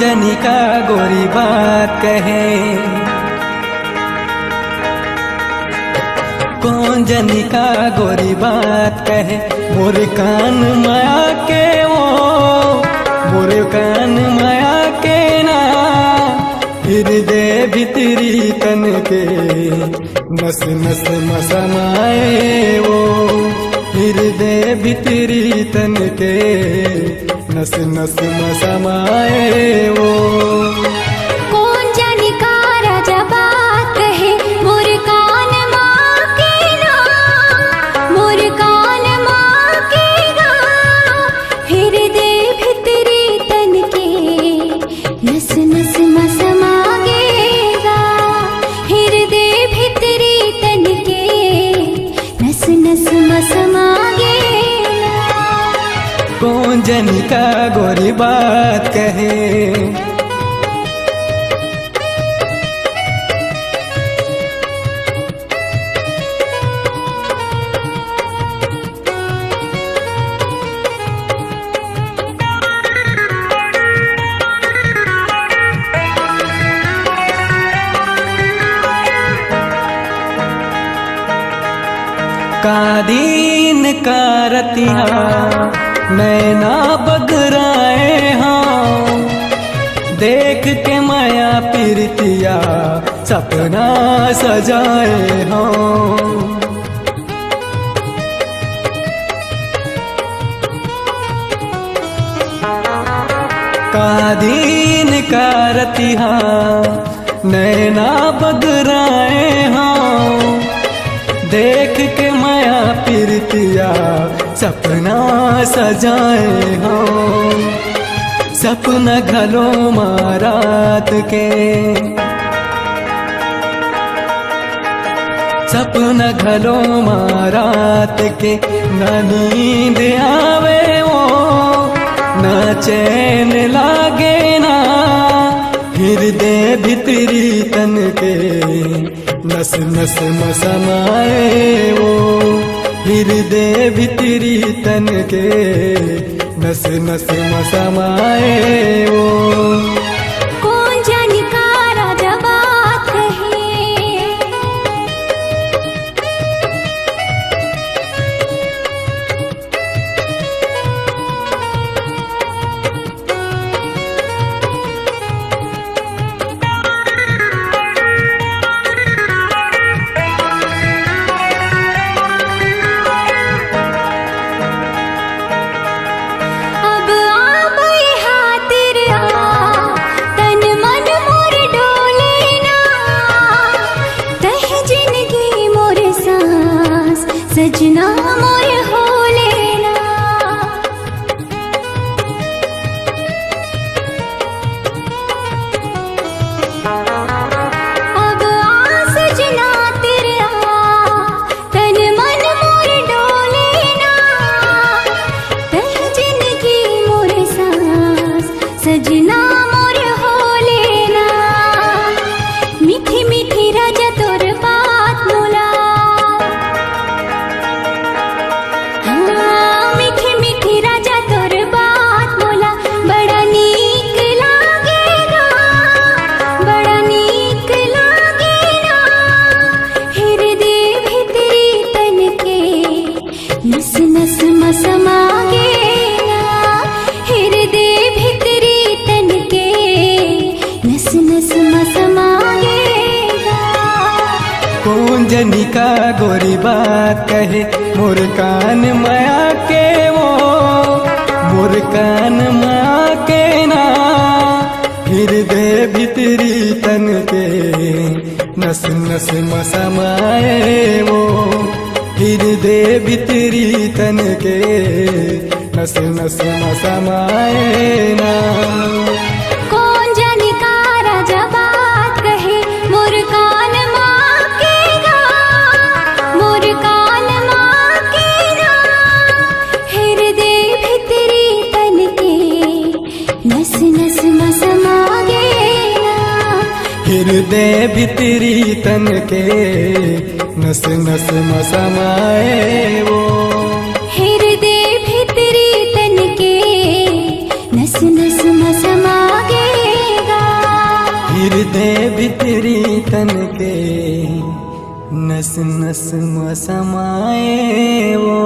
जनी का गोरी बात कहे, कौन जनी का गोरी बात कहे, मोरे कान माया के वो, मोरे कान माया के ना, हृदय भीतरी तन के नस नस मसमाए वो, हृदय भीतरी तन के नस नस मसमाए वो। कौन जाने का राजा बात कहे, मोर कान माँ के ना, मोर कान माँ के ना, हृदय भीतरी तन के नस नस मसमाएगा, हृदय भीतरी तन के नस नस मसमाएगा। कौन जनी का गोरी बात कहे, कादीन का रतिया नैना बगराए हाँ, देख के माया पीरतिया सपना सजाए हाँ। कादीन का रतिया नैना बगराए हाँ, देख के माया पीरतिया सपना सजाए हो, सपना घलो मारात के, सपना घलो मारात के, न नींद आवे वो, न चैन लागे ना, हृदय भीतरी तन के नस नस मसमाए वो, हृदय भीतरी तन के नस नस मसमाए वो। कौन जाने का राजा बात कहे, सजना मोर हो लेना, अब आ सजना तेरा तन मन मोर डोलेना, तह जिंदगी मोर सांस सजना मोर हो लेना, मीठी मीठी राजा तोर बात मोला, मीठी मीठी राजा तोर बात मोला, बड़ा नीक लागेगा, बड़ा नीक लागेगा, हृदय भीतरी तन के नस नस मसमाएगा, हृदय भीतरी तन के नस नस मसमाएगा। कौन जनी का गोरी बात कहे, मोर कान माया के वो, मोर कान माया के ना, फिर हृदय भितरी तन के नस नस में समाए वो, हृदय भितरी तन के नस नस में समाए ना। कौन जाने का राजा बात कहे मोर कान माँ के गा, मोर कान माँ के गा। हृदय भितरी तन के नस नस में समा गेला, हृदय भितरी तन के नस नस में समाए वो, हृदय भितरी तन के नस नस में समा गेगा। हृदय भितरी तन के नस नस में समाए वो।